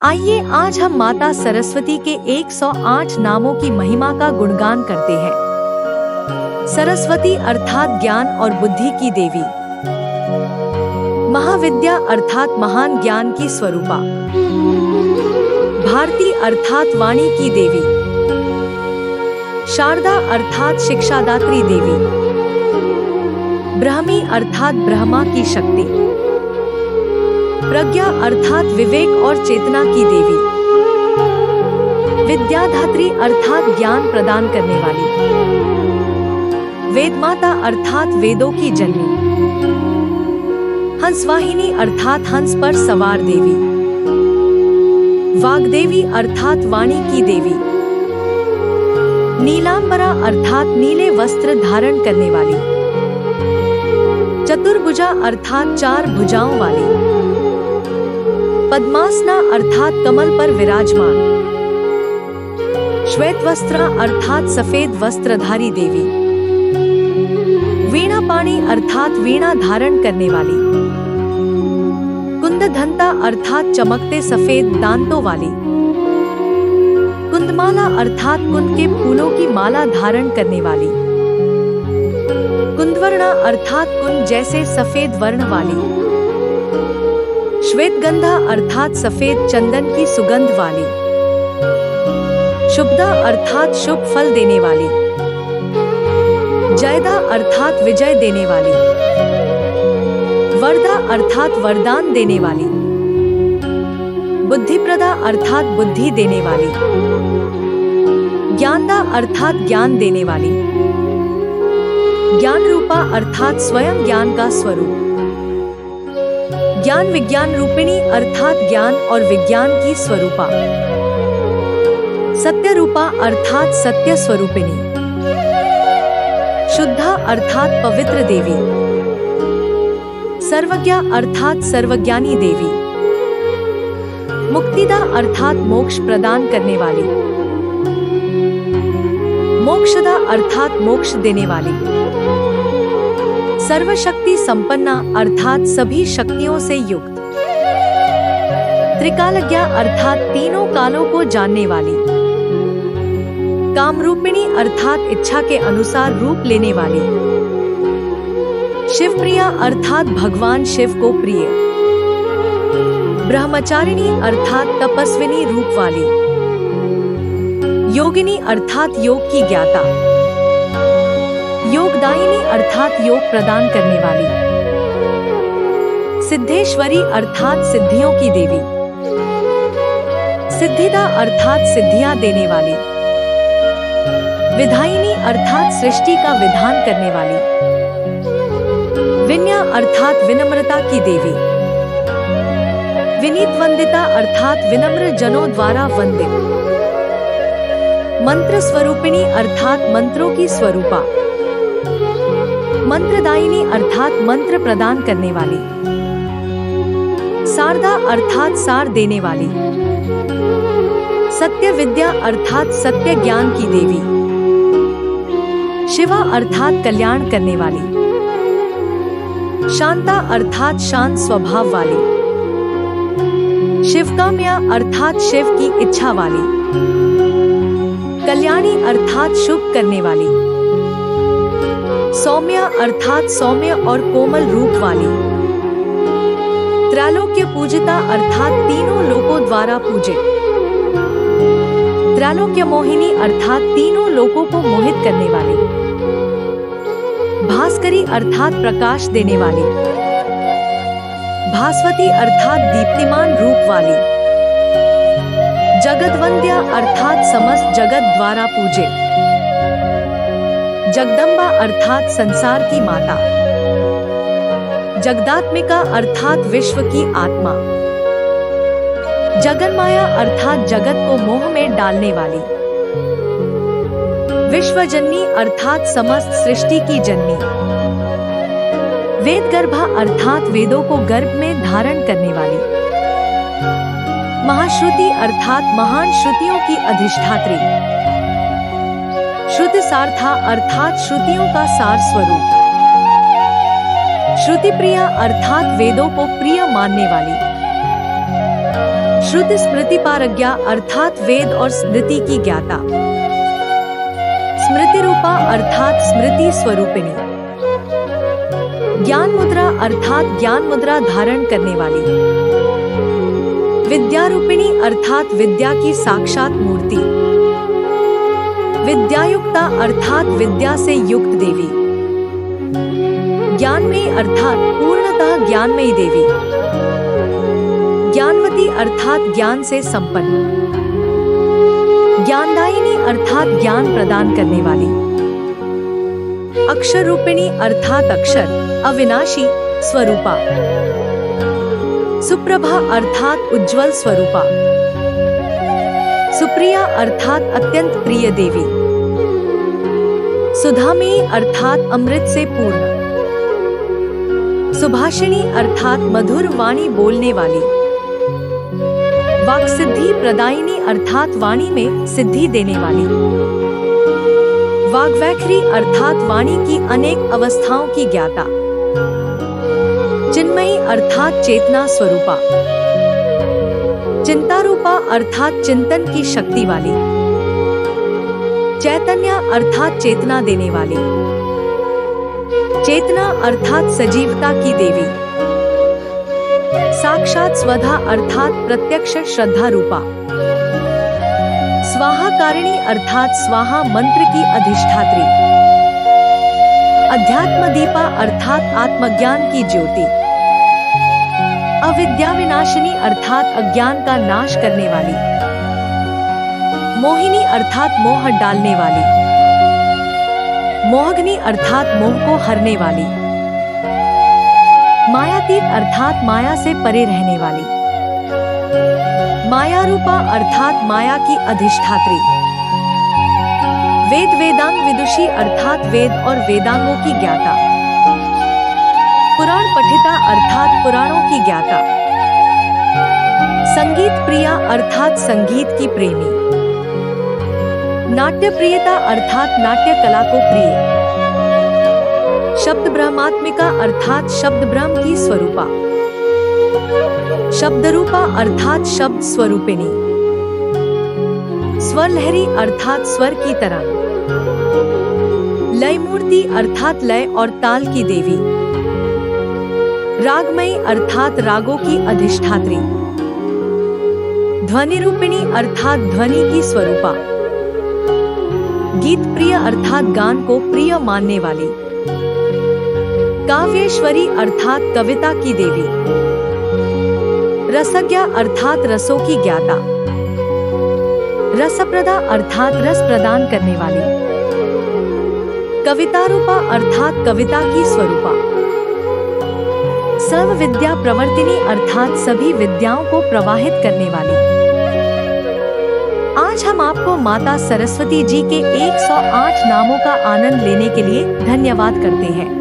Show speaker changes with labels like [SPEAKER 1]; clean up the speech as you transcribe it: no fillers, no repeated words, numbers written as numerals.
[SPEAKER 1] आइए आज हम माता सरस्वती के 108 नामों की महिमा का गुणगान करते हैं। सरस्वती अर्थात ज्ञान और बुद्धि की देवी, महाविद्या अर्थात महान ज्ञान की स्वरूपा, भारती अर्थात वाणी की देवी, शारदा अर्थात शिक्षादात्री देवी, ब्रह्मी अर्थात ब्रह्मा की शक्ति, प्रज्ञा अर्थात विवेक और चेतना की देवी, विद्याधात्री अर्थात ज्ञान प्रदान करने वाली, वेदमाता अर्थात वेदों की जननी, हंसवाहिनी अर्थात हंस पर सवार देवी, वाग्देवी अर्थात वाणी की देवी, नीलांबरा अर्थात नीले वस्त्र धारण करने वाली, चतुर्भुजा अर्थात चार भुजाओं वाली, पद्मासना अर्थात कमल पर विराजमान, श्वेतवस्त्रा अर्थात सफेद वस्त्रधारी देवी, वीणापाणी अर्थात वीणा धारण करने वाली, कुंदधंता अर्थात चमकते सफेद दांतों वाली, कुंदमाला अर्थात कुंद के फूलों की माला धारण करने वाली, कुंदवर्णा अर्थात कुंद जैसे सफेद वर्ण वाली, श्वेतगंधा अर्थात सफेद चंदन की सुगंध वाली, शुभदा अर्थात शुभ फल देने वाली, जयदा अर्थात विजय देने वाली, वरदा अर्थात वरदान देने वाली, बुद्धिप्रदा अर्थात बुद्धि देने वाली, ज्ञानदा अर्थात ज्ञान देने वाली, ज्ञान रूपा अर्थात स्वयं ज्ञान का स्वरूप, ज्ञान विज्ञान रूपिणी अर्थात ज्ञान और विज्ञान की स्वरूपा, सत्य रूपा अर्थात सत्य स्वरूपिणी, शुद्धा अर्थात पवित्र देवी, सर्वज्ञा अर्थात सर्वज्ञानी देवी, मुक्तिदा अर्थात मोक्ष प्रदान करने वाली, मोक्षदा अर्थात मोक्ष देने वाली, सर्वशक्ति संपन्ना अर्थात सभी शक्तियों से युक्त, त्रिकालज्ञा अर्थात तीनों कालों को जानने वाली, कामरूपिणी अर्थात इच्छा के अनुसार रूप लेने वाली, शिवप्रिया अर्थात भगवान शिव को प्रिय, ब्रह्मचारिणी अर्थात तपस्विनी रूप वाली, योगिनी अर्थात योग की ज्ञाता, योगदायिनी अर्थात योग प्रदान करने वाली, सिद्धेश्वरी अर्थात सिद्धियों की देवी, सिद्धिदा अर्थात सिद्धियां देने वाली, विधायिनी अर्थात सृष्टि का विधान करने वाली, विनया अर्थात विनम्रता की देवी, विनीत वंदिता अर्थात विनम्र जनों द्वारा वंदित, मंत्र स्वरूपिणी अर्थात मंत्रों की स्वरूपा, मंत्रदायिनी अर्थात मंत्र प्रदान करने वाली, शारदा अर्थात सार देने वाली, सत्य विद्या अर्थात सत्य ज्ञान की देवी, शिवा अर्थात कल्याण करने वाली, शांता अर्थात शांत स्वभाव वाली, शिवकाम्या अर्थात शिव की इच्छा वाली, कल्याणी अर्थात शुभ करने वाली, सौम्या अर्थात सौम्य और कोमल रूप वाली, त्रैलोक्य पूजिता अर्थात तीनों लोकों द्वारा पूजित, त्रैलोक्य मोहिनी अर्थात तीनों लोकों को मोहित करने वाली, भास्करी अर्थात प्रकाश देने वाली, भास्वती अर्थात दीप्तिमान रूप वाली, जगद्वंद्या अर्थात समस्त जगत द्वारा पूजित, जगदम्बा अर्थात संसार की माता, जगदात्मिका अर्थात विश्व की आत्मा, जगन्माया अर्थात जगत को मोह में डालने वाली, विश्वजननी अर्थात समस्त सृष्टि की जननी, वेदगर्भा अर्थात वेदों को गर्भ में धारण करने वाली, महाश्रुति अर्थात महान श्रुतियों की अधिष्ठात्री, श्रुति सार्था अर्थात श्रुतियों का सार स्वरूप, श्रुति प्रिया अर्थात वेदों को प्रिय मानने वाली, श्रुति स्मृति पारज्ञा अर्थात वेद और स्मृति की ज्ञाता। स्मृति रूपा अर्थात स्मृति स्वरूपिणी। ज्ञान मुद्रा अर्थात ज्ञान मुद्रा धारण करने वाली। विद्यारूपिणी अर्थात विद्या की साक्षात मूर्ति। विद्यायुक्ता अर्थात विद्या से युक्त देवी। ज्ञानमयी अर्थात पूर्णतः ज्ञानमयी देवी। ज्ञानवती अर्थात ज्ञान से संपन्न। ज्ञानदायिनी अर्थात ज्ञान प्रदान करने वाली। अक्षर रूपिणी अर्थात अक्षर अविनाशी स्वरूपा। सुप्रभा अर्थात उज्ज्वल स्वरूपा। सुप्रिया अर्थात अत्यंत प्रिय देवी। सुधामयी अर्थात अमृत से पूर्ण। सुभाषिणी अर्थात मधुर वाणी बोलने वाली। वाक्सिद्धि प्रदायिनी अर्थात वाणी में सिद्धि देने वाली। वाग्वैखरी अर्थात वाणी की अनेक अवस्थाओं की ज्ञाता। चिन्मयी अर्थात चेतना स्वरूपा। चिंतारूपा अर्थात चिंतन की शक्ति वाली। चैतन्य अर्थात चेतना देने वाली। चेतना अर्थात सजीवता की देवी। साक्षात स्वधा अर्थात प्रत्यक्ष श्रद्धा रूपा। स्वाहाकारिणी अर्थात स्वाहा मंत्र की अधिष्ठात्री। अध्यात्म दीपा अर्थात आत्मज्ञान की ज्योति। अविद्या विनाशिनी अर्थात अज्ञान का नाश करने वाली। मोहिनी अर्थात मोह डालने वाली। मोहग्नि अर्थात मोह को हरने वाली। मायातीत अर्थात माया से परे रहने वाली। माया रूपा अर्थात माया की अधिष्ठात्री। वेद वेदांग विदुषी अर्थात वेद और वेदांगों की ज्ञाता। पुराण पठिता अर्थात पुराणों की ज्ञाता। संगीत प्रिया अर्थात संगीत की प्रेमी। नाट्य प्रियता अर्थात नाट्य कला को प्रिय। शब्द ब्रह्मात्मिका अर्थात शब्द ब्रह्म की स्वरूपा। शब्द रूपा अर्थात शब्द स्वरूपिणी। स्वर लहरी अर्थात स्वर की तरंग। लय मूर्ति अर्थात लय और ताल की देवी। रागमयी अर्थात रागों की अधिष्ठात्री। ध्वनि रूपिणी अर्थात ध्वनि की स्वरूपा। गीत प्रिय अर्थात गान को प्रिय मानने वाली। काव्येश्वरी अर्थात कविता की देवी। रसज्ञा अर्थात रसों की ज्ञाता। रसप्रदा अर्थात रस प्रदान करने वाली। कविता रूपा अर्थात कविता की स्वरूपा। सर्व विद्या प्रवर्तिनी अर्थात सभी विद्याओं को प्रवाहित करने वाली। आज हम आपको माता सरस्वती जी के 108 नामों का आनंद लेने के लिए धन्यवाद करते हैं।